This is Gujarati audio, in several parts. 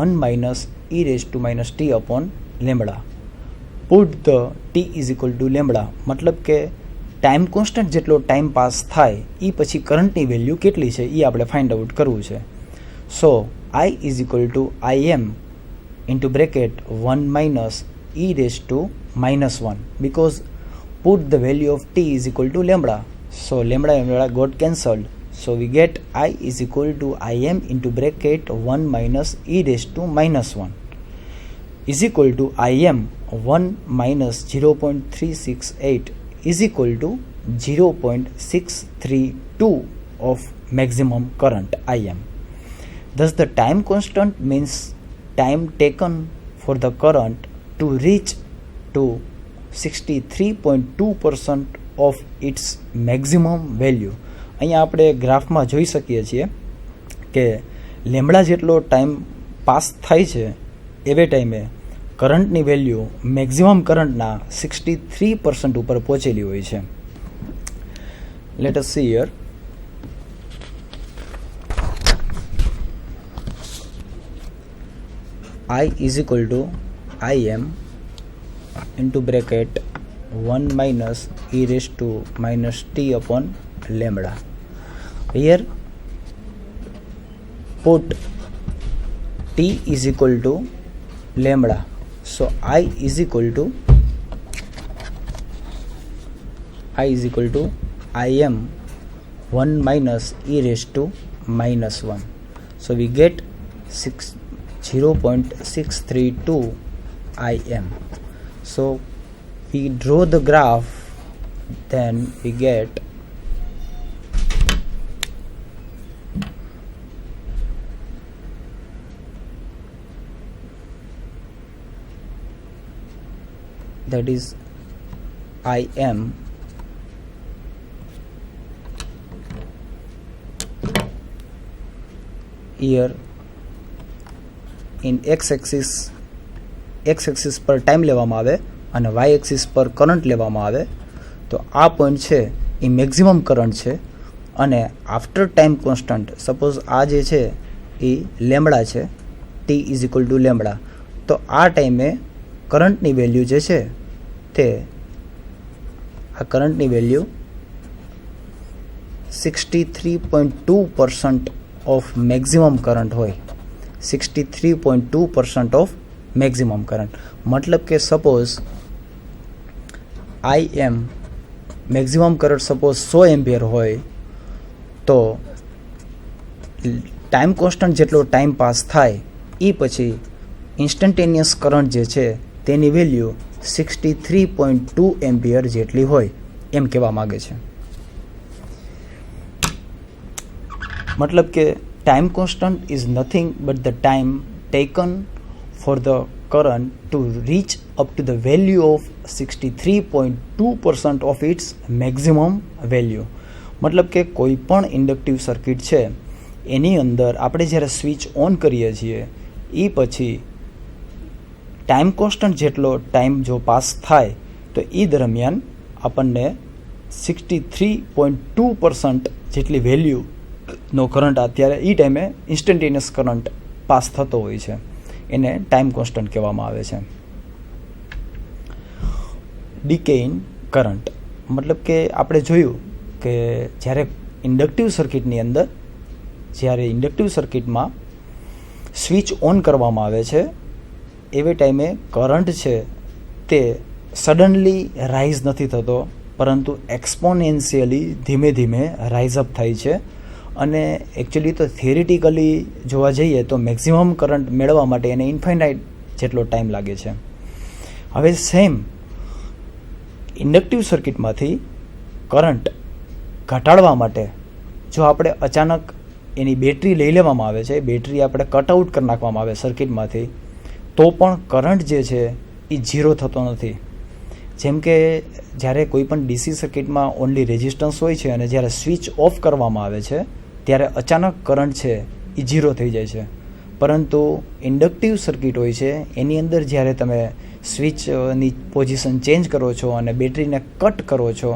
1 minus e raised to minus t upon lambda. Put the t is equal to lambda. मतलब કે ટાઈમ કોન્સ્ટન્ટ જેટલો ટાઈમ પાસ થાય એ પછી કરંટની વેલ્યુ કેટલી છે એ આપણે ફાઇન્ડ આઉટ કરવું છે. સો I is equal to Im into bracket 1 minus e raised to minus 1 because put the value of t is equal to lambda. So lambda got cancelled. So we get I is equal to Im into bracket 1 minus e raised to minus 1 is equal to Im 1 minus 0.368 is equal to 0.632 of maximum current Im. Thus the time constant means time taken for the current to reach to 63.2% of its maximum value. અહીંયા આપણે ગ્રાફમાં જોઈ શકીએ છીએ કે લેમ્બડા જેટલો ટાઈમ પાસ થાય છે એવે ટાઈમે કરંટની વેલ્યુ મેક્સિમમ કરંટના 63% ઉપર પહોંચેલી હોય છે. Let S C here. I is equal to Im into bracket 1 minus e raised to minus t upon lambda. Here put t is equal to lambda. So I is equal to Im 1 minus e raised to minus 1. So we get 0.632 Im. So we draw the graph, then we get that is Im here in x axis પર ટાઈમ લેવામાં આવે અને y axis પર કરંટ લેવામાં આવે. તો આ પોઈન્ટ છે એ મેક્સિમમ કરંટ છે અને આફ્ટર ટાઈમ કોન્સ્ટન્ટ સપોઝ આ જે છે એ લેમ્બડા છે, t is equal two lambda. તો આ ટાઈમે કરંટની વેલ્યુ જે છે તે આ કરંટની વેલ્યુ 63.2% ઓફ મેક્સિમમ કરંટ હોય. 63.2% ઓફ મેક્સિમમ કરંટ મતલબ કે suppose Im maximum current suppose 100 ampere હોય તો ટાઈમ કોન્સ્ટન્ટ જેટલો ટાઈમ પાસ થાય એ પછી ઇન્સ્ટન્ટેનિયસ કરંટ જે છે તેની વેલ્યુ 63.2 એમ્પિયર જેટલી હોય એમ કહેવા માગે છે. મતલબ કે time constant is nothing but the time taken for the current to reach up to the value of 63.2% of its maximum value. મતલબ કે કોઈ પણ ઇન્ડક્ટિવ સર્કિટ છે એની અંદર આપણે જ્યારે સ્વિચ ઓન કરીએ છીએ એ પછી ટાઈમ કોન્સ્ટન્ટ જેટલો ટાઈમ જો પાસ થાય તો એ દરમિયાન આપણને 63.2% જેટલી વેલ્યુ નો કરંટ અત્યારે એ ટાઈમે ઇન્સ્ટન્ટેનિયસ કરંટ પાસ થતો હોય છે, એને ટાઈમ કોન્સ્ટન્ટ કહેવામાં આવે છે. ડીકે ઇન કરંટ મતલબ કે આપણે જોયું કે જ્યારે ઇન્ડક્ટિવ સર્કિટમાં સ્વિચ ઓન કરવામાં આવે છે એવે ટાઈમે કરંટ છે તે સડનલી રાઇઝ નથી થતો પરંતુ એક્સપોનેન્શિયલી ધીમે ધીમે રાઇઝ અપ થાય છે. અને એકચ્યુઅલી તો થિયરિટિકલી જોવા જઈએ તો મેક્સિમમ કરંટ મેળવવા માટે એને ઇન્ફાઇનાઇટ જેટલો ટાઈમ લાગે છે. હવે સેમ ઇન્ડક્ટિવ સર્કિટમાંથી કરંટ ઘટાડવા માટે જો આપણે અચાનક એની બેટરી લઈ લેવામાં આવે છે, બેટરી આપણે કટઆઉટ કરી નાખવામાં આવે સર્કિટમાંથી, તો પણ કરંટ જે છે એ ઝીરો થતો નથી. જેમ કે જ્યારે કોઈ પણ ડીસી સર્કિટમાં ઓનલી રેઝિસ્ટન્સ હોય છે અને જ્યારે સ્વિચ ઓફ કરવામાં આવે છે ત્યારે અચાનક કરંટ છે એ ઝીરો થઈ જાય છે. પરંતુ ઇન્ડક્ટિવ સર્કિટ હોય છે એની અંદર જ્યારે તમે સ્વિચની પોઝિશન ચેન્જ કરો છો અને બેટરીને કટ કરો છો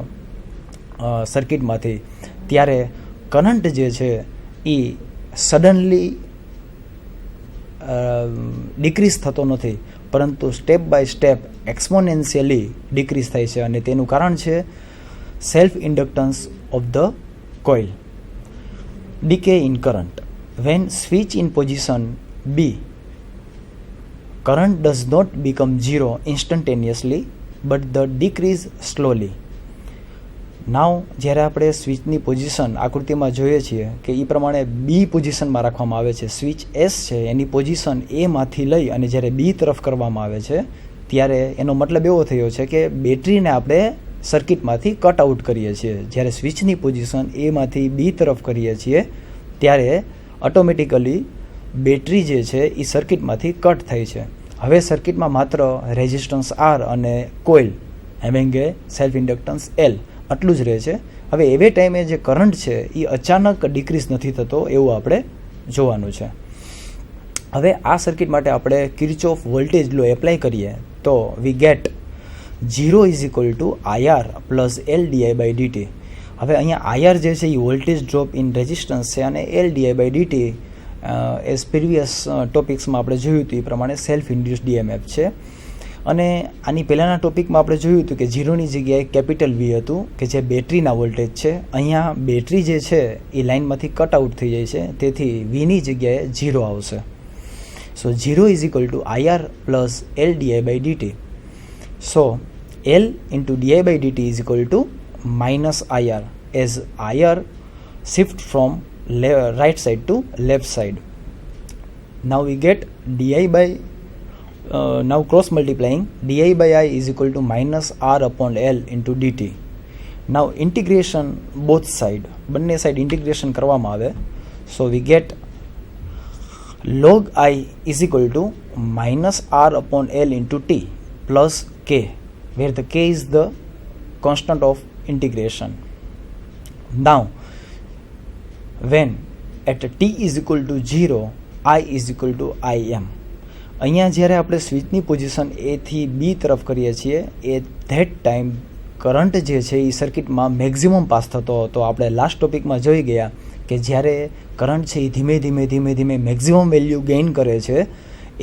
સર્કિટમાંથી, ત્યારે કરંટ જે છે એ સડનલી ડિક્રીઝ થતો નથી, પરંતુ step by step exponentially decrease થાય છે, અને તેનું કારણ છે self inductance of the coil. Decay in current. When switch in position B, current does not become zero instantaneously but the decrease slowly. નાવ જ્યારે આપણે સ્વિચની પોઝિશન આકૃતિમાં જોઈએ છીએ કે એ પ્રમાણે બી પોઝિશનમાં રાખવામાં આવે છે. સ્વિચ એસ છે એની પોઝિશન એમાંથી લઈ અને જ્યારે બી તરફ કરવામાં આવે છે ત્યારે એનો મતલબ એવો થયો છે કે બેટરીને આપણે સર્કિટમાંથી કટ આઉટ કરીએ છીએ. જ્યારે સ્વિચની પોઝિશન એમાંથી બી તરફ કરીએ છીએ ત્યારે ઓટોમેટિકલી બેટરી જે છે એ સર્કિટમાંથી કટ થાય છે. હવે સર્કિટમાં માત્ર રેઝિસ્ટન્સ આર અને કોઇલ હેવિંગ એ સેલ્ફ ઇન્ડક્ટન્સ એલ આટલું જ રહે છે. હવે એવે ટાઈમે જે કરંટ છે એ અચાનક ડિક્રીઝ નથી થતો એવું આપણે જોવાનું છે. હવે આ સર્કિટ માટે આપણે કિર્ચોફ વોલ્ટેજ લો એપ્લાય કરીએ તો we get 0 is equal two IR plus LdI/dt. હવે અહીંયા IR જે છે એ વોલ્ટેજ ડ્રોપ ઇન રેઝિસ્ટન્સ છે અને LdI/dt એઝ પ્રીવિયસ ટોપિક્સમાં આપણે જોયું હતું એ પ્રમાણે સેલ્ફ ઇન્ડ્યુસ્ડ DMF છે. અને આની પહેલાંના ટોપિકમાં આપણે જોયું હતું કે 0ની જગ્યાએ કેપિટલ V હતું કે જે બેટરીના વોલ્ટેજ છે. અહીંયા બેટરી જે છે એ લાઇનમાંથી કટ આઉટ થઈ જાય છે, તેથી Vની જગ્યાએ 0 આવશે. સો 0 is equal two IR plus LdI/dt. So L into di/dt is equal to minus IR, as IR shift from right side to left side. Now we get now cross multiplying di/I is equal to minus R upon L into dt. Now integration both side, બંને side integration કરવામાં આવે. So we get log I is equal to minus R upon L into t plus k, where the k is the constant of integration. Now when at t is equal to 0, I is equal to Im. અહીંયા જ્યારે આપણે સ્વિચની પોઝિશન એથી બી તરફ કરીએ છીએ એ ધેટ ટાઈમ કરંટ જે છે એ સર્કિટમાં મેક્ઝિમમ પાસ થતો હતો. આપણે લાસ્ટ ટોપિકમાં જોઈ ગયા કે જ્યારે કરંટ છે એ ધીમે ધીમે મેક્ઝિમમ વેલ્યુ ગેઇન કરે છે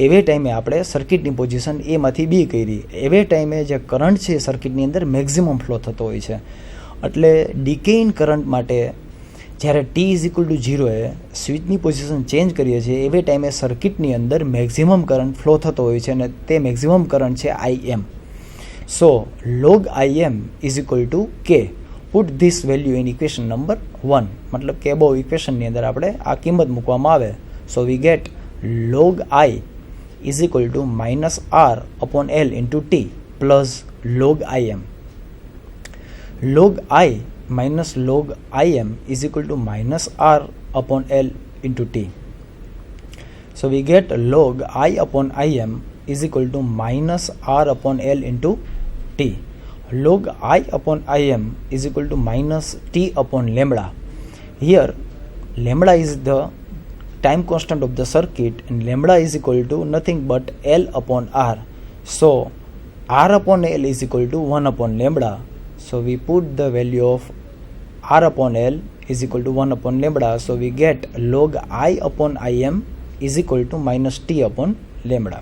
એવે ટાઈમે આપણે સર્કિટની પોઝિશન એમાંથી બી કરી. એવે ટાઈમે જે કરંટ છે એ સર્કિટની અંદર મેક્ઝિમમ ફ્લો થતો હોય છે. એટલે ડીકે ઇન કરંટ માટે જ્યારે t ઇઝ ઇક્વલ ટુ 0એ સ્વિચની પોઝિશન ચેન્જ કરીએ છીએ એવે ટાઈમે સર્કિટની અંદર મેક્ઝિમમ કરંટ ફ્લો થતો હોય છે અને તે મેક્ઝિમમ કરંટ છે Im. So log Im is equal two k. Put this value in equation number 1, મતલબ કે અબોવ ઇક્વેશનની અંદર આપણે આ કિંમત મૂકવામાં આવે. So we get log I is equal to minus R upon L into t plus log Im. log I minus log Im is equal to minus R upon L into t. So we get log I upon Im is equal to minus R upon L into t. Log I upon Im is equal to minus t upon lambda. Here lambda is the time constant of the circuit and lambda is equal to nothing but L upon R. So R upon L is equal to 1 upon lambda. So we put the value of R upon L is equal to 1 upon lambda. So we get log I upon Im is equal to minus t upon lambda.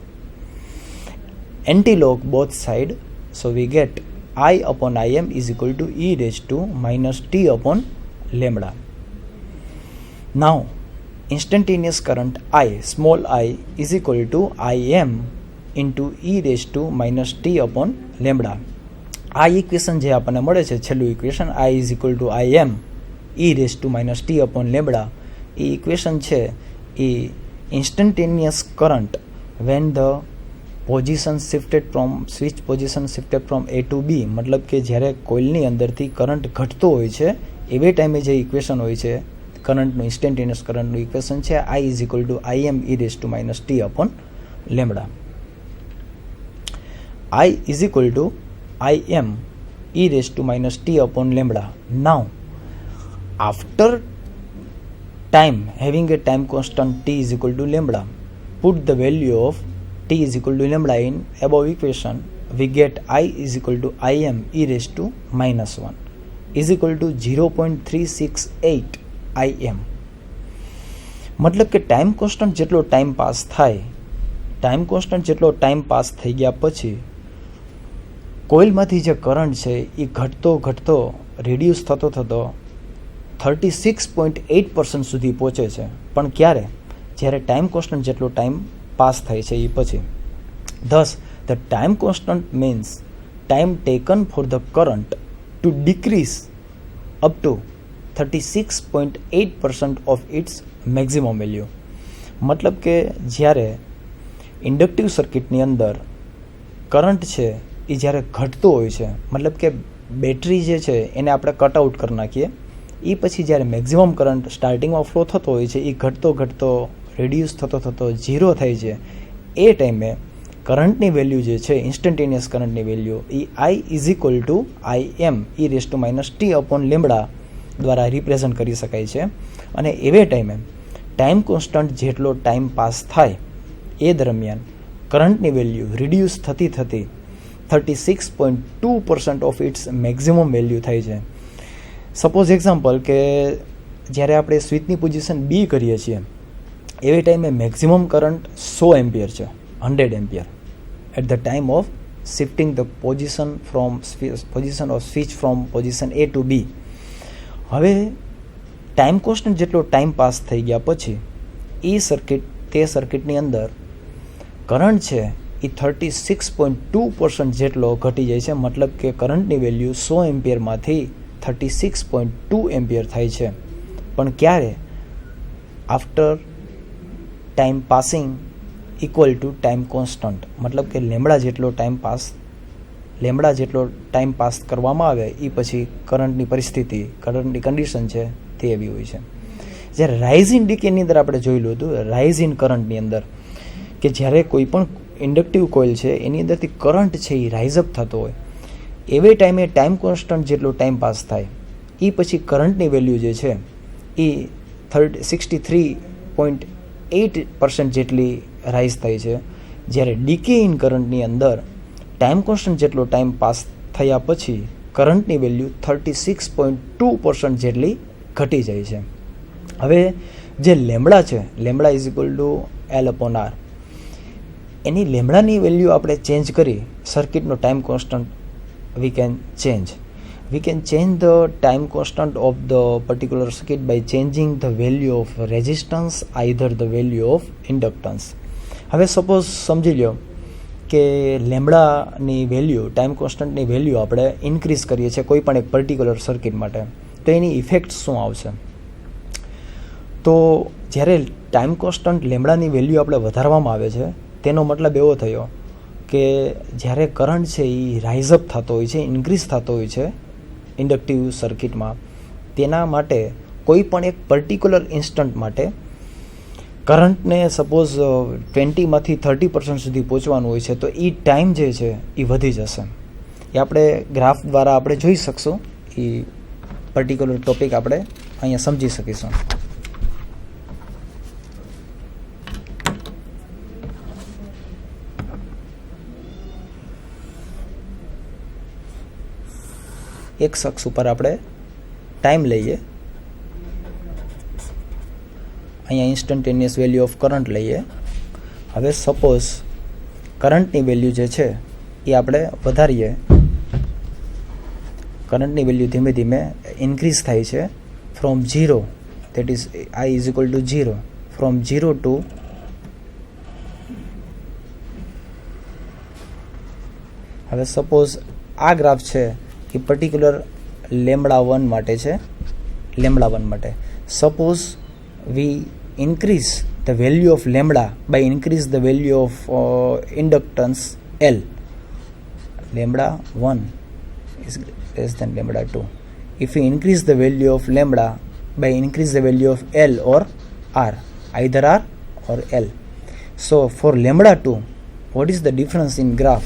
Anti-log both side. So we get I upon Im is equal to e raised to minus t upon lambda. Now instantaneous current I, small I, is equal to Im into e raised to minus t upon lambda. આ ઇક્વેશન જે આપણને મળે છે છેલ્લું equation I is equal to Im e raise to minus t upon lambda, એ ઇક્વેશન છે એ instantaneous current when the position shifted from switch position shifted from A to B, મતલબ કે જ્યારે કોઇલની અંદરથી કરંટ ઘટતો હોય છે એવે ટાઈમે જે ઇક્વેશન હોય છે કરંટનું, ઇન્સ્ટન્ટેનિયસ કરંટનું ઇક્વેશન છે I is equal to Im e raise to minus t upon lambda. I is equal to Im e raised to minus t upon lambda. Now after time having a time constant t is equal to lambda, put the value of t is equal to lambda in above equation. We get I is equal to Im e raised to minus 1 is equal to 0.368 Im. મતલબ કે ટાઈમ કોન્સ્ટન્ટ જેટલો ટાઈમ પાસ થાય ટાઈમ કોન્સ્ટન્ટ જેટલો ટાઈમ પાસ થઈ ગયા પછી કોઇલમાંથી જે કરંટ છે એ ઘટતો રિડ્યુસ થતો 36.8% સુધી પહોંચે છે. પણ ક્યારે? જ્યારે ટાઈમ કોન્સ્ટન્ટ જેટલો ટાઈમ પાસ થાય છે એ પછી. Thus, the time constant means time taken for the current to decrease up to 36.8% of its maximum value. મતલબ કે જ્યારે ઇન્ડક્ટિવ સર્કિટની અંદર કરંટ છે એ જ્યારે ઘટતો હોય છે, મતલબ કે બેટરી જે છે એને આપણે કટ આઉટ કરી નાખીએ, એ પછી જ્યારે મેક્ઝિમમ કરંટ સ્ટાર્ટિંગમાં ફ્લો થતો હોય છે એ ઘટતો રિડ્યુસ થતો 0 થાય છે, એ ટાઈમે કરંટની વેલ્યુ જે છે, ઇન્સ્ટન્ટેનિયસ કરંટની value A I Im e⁻t/λ દ્વારા રિપ્રેઝન્ટ કરી શકાય છે. અને એવે ટાઈમે ટાઈમ કોન્સ્ટન્ટ જેટલો ટાઈમ પાસ થાય એ દરમિયાન કરંટની વેલ્યુ રિડ્યુસ થતી 36.2% ઓફ ઇટ્સ મેક્ઝિમમ વેલ્યુ થાય છે. સપોઝ એક્ઝામ્પલ કે જ્યારે આપણે સ્વિચની પોઝિશન બી કરીએ છીએ એવી ટાઈમે મેક્ઝિમમ કરંટ 100 એમ્પિયર છે, 100 ampere at the time of shifting the position of switch from position A to B. હવે ટાઈમ કોન્સ્ટન્ટ જેટલો ટાઈમ પાસ થઈ ગયા પછી તે સર્કિટની અંદર કરંટ છે એ 36.2% જેટલો ઘટી જાય છે. મતલબ કે કરંટની વેલ્યુ 100 એમ્પિયરમાંથી 36.2 એમ્પિયર થાય છે. પણ ક્યારે? After time passing equal to time constant. મતલબ કે લેમ્બડા જેટલો ટાઈમ પાસ કરવામાં આવે એ પછી કરંટની કન્ડિશન છે તે એવી હોય છે. જ્યારે રાઇઝ ઇન ડીકેની અંદર આપણે જોયેલું હતું, રાઇઝ ઇન કરંટની અંદર કે જ્યારે કોઈ પણ ઇન્ડક્ટિવ કોઇલ છે એની અંદરથી કરંટ છે એ રાઇઝ અપ થતો હોય, એવે ટાઈમે ટાઈમ કોન્સ્ટન્ટ જેટલો ટાઈમ પાસ થાય એ પછી કરંટની વેલ્યુ જે છે એ 63.8% જેટલી રાઇઝ થાય છે. જ્યારે ડીકે ઇન કરંટની અંદર ટાઈમ કોન્સ્ટન્ટ જેટલો ટાઈમ પાસ થયા પછી કરંટની વેલ્યુ 36.2% જેટલી ઘટી જાય છે. હવે જે લેમ્બડા છે, lambda is equal to L/R, એની લેમ્બડાની વેલ્યુ આપણે ચેન્જ કરી સર્કિટનો time constant we can change the time constant of the particular circuit by changing the value of resistance, either the value of inductance. હવે સપોઝ સમજી લો કે લેમ્બડાની વેલ્યુ, ટાઈમ કોન્સ્ટન્ટની વેલ્યુ આપણે ઇન્ક્રીઝ કરીએ છીએ કોઈ પણ એક પર્ટિક્યુલર સર્કિટ માટે, તો એની ઇફેક્ટ શું આવશે? તો જ્યારે ટાઈમ કોન્સ્ટન્ટ લેમ્બડાની વેલ્યુ આપણે વધારવામાં આવે છે તેનો મતલબ એવો થયો કે જ્યારે કરંટ છે એ રાઇઝ અપ થતો હોય છે, ઇન્ક્રીઝ થતો હોય છે ઇન્ડક્ટિવ સર્કિટમાં, તેના માટે કોઈ પણ એક પર્ટિક્યુલર ઇન્સ્ટન્ટ માટે કરંટને સપોઝ 20માંથી 30% સુધી પહોંચવાનું હોય છે, તો એ ટાઈમ જે છે એ વધી જશે. એ આપણે ગ્રાફ દ્વારા આપણે જોઈ શકશું. એ પર્ટિક્યુલર ટોપિક આપણે અહીંયા સમજી શકીશું. એક અક્ષ ઉપર આપણે ટાઈમ લઈએ, અહીંયા ઇન્સ્ટન્ટેનિયસ વેલ્યુ ઓફ કરંટ લઈએ. હવે સપોઝ કરંટની વેલ્યુ જે છે એ આપણે વધારીએ, કરંટની વેલ્યુ ધીમે ધીમે ઇન્ક્રીઝ થાય છે from 0, that is I is equal to 0, from 0 to હવે સપોઝ આ ગ્રાફ છે એ પર્ટિક્યુલર λ1 માટે છે. λ1 માટે suppose we increase the value of lambda by increase the value of inductance L. λ1 is less than λ2. If we increase the value of lambda by increase the value of L or R, either R or L. So for λ2, what is the difference in graph?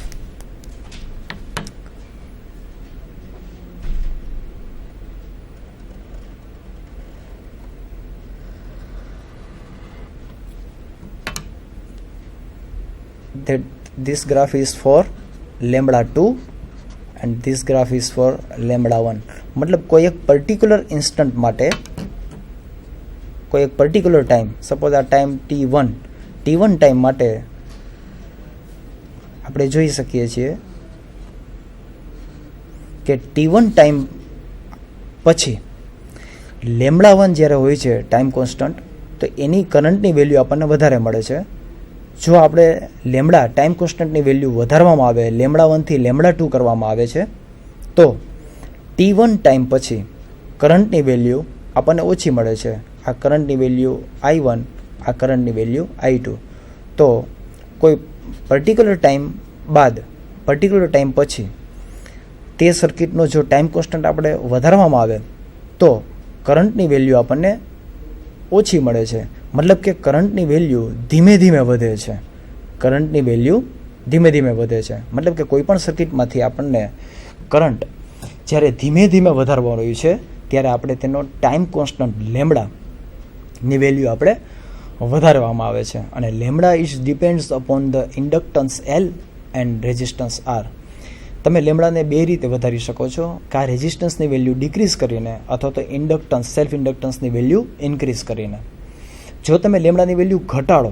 That this graph is for λ2 and this graph is for λ1. मतलब कोई एक पर्टिकुलर इंस्टंट माटे, कोई एक पर्टिकुलर टाइम, सपोज आ टाइम t1 टाइम माटे આપણે જોઈ શકીએ છીએ કે T1 ટાઈમ પછી લેમ્બડા 1 જ્યારે હોય છે ટાઈમ કોન્સ્ટન્ટ, તો એની કરંટની વેલ્યુ આપણને વધારે મળે છે. જો આપણે લેમ્બડા ટાઈમ કોન્સ્ટન્ટની વેલ્યુ વધારવામાં આવે, લેમ્બડા 1 થી લેમ્બડા 2 કરવામાં આવે છે, તો T1 ટાઈમ પછી કરંટની વેલ્યુ આપણને ઓછી મળે છે. આ કરંટની વેલ્યુ I1, આ કરંટની વેલ્યુ I2. તો કોઈ પર્ટિક્યુલર ટાઈમ બાદ, પર્ટિક્યુલર ટાઈમ પછી તે સર્કિટનો જો ટાઈમ કોન્સ્ટન્ટ આપણે વધારવામાં આવે તો કરંટની વેલ્યુ આપણને ઓછી મળે છે. મતલબ કે કરંટની વેલ્યુ ધીમે ધીમે વધે છે. કરંટની વેલ્યુ ધીમે ધીમે વધે છે. મતલબ કે કોઈ પણ સર્કિટમાંથી આપણને કરંટ જ્યારે ધીમે ધીમે વધારવાનું હોય છે ત્યારે આપણે તેનો ટાઈમ કોન્સ્ટન્ટ લેમ્બડાની વેલ્યુ આપણે વધારવામાં આવે છે. અને lambda is depends upon the inductance L and resistance R. તમે લેમ્બડાને બે રીતે વધારી શકો છો, કે આ રેઝિસ્ટન્સની વેલ્યુ ડિક્રીઝ કરીને અથવા તો ઇન્ડક્ટન્સ, સેલ્ફ ઇન્ડક્ટન્સની વેલ્યુ ઇન્ક્રીઝ કરીને. જો તમે લેમ્બડાની વેલ્યુ ઘટાડો,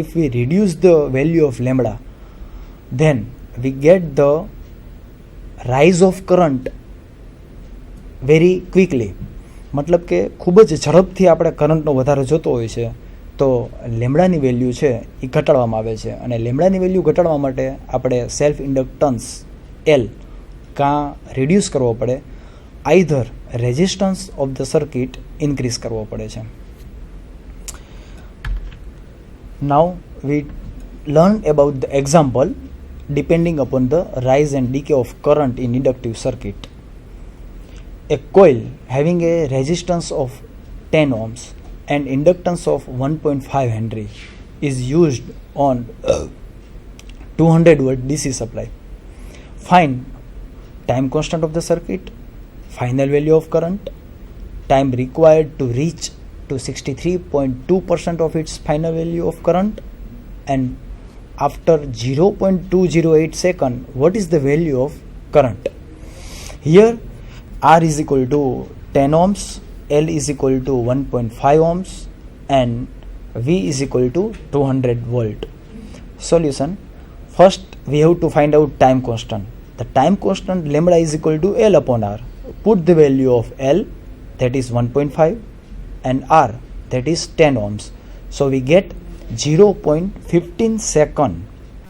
if V reduce the value of lambda, then we get the rise of current very quickly. મતલબ કે ખૂબ જ ઝડપથી આપણે કરંટનો વધારો જોતો હોય છે, તો લેમ્બડાની વેલ્યુ છે એ ઘટાડવામાં આવે છે. અને લેમ્બડાની વેલ્યુ ઘટાડવા માટે આપણે સેલ્ફ ઇન્ડક્ટન્સ L કાં રિડ્યુસ કરવો પડે, either resistance of the circuit increase કરવો પડે છે. Now we learn about the example depending upon the rise and decay of current in inductive circuit. A coil having a resistance of 10 ohms and inductance of 1.5 Henry is used on 200 volt DC supply. Find time constant of the circuit, final value of current, time required to reach to 63.2% of its final value of current, and after 0.208 second, what is the value of current? Here R is equal to 10 ohms, L is equal to 1.5 ohms, and V is equal to 200 volt. Solution: first we have to find out time constant. The time constant lambda is equal to L upon R. Put the value of L, that is 1.5, and R, that is 10 ohms. So we get 0.15 second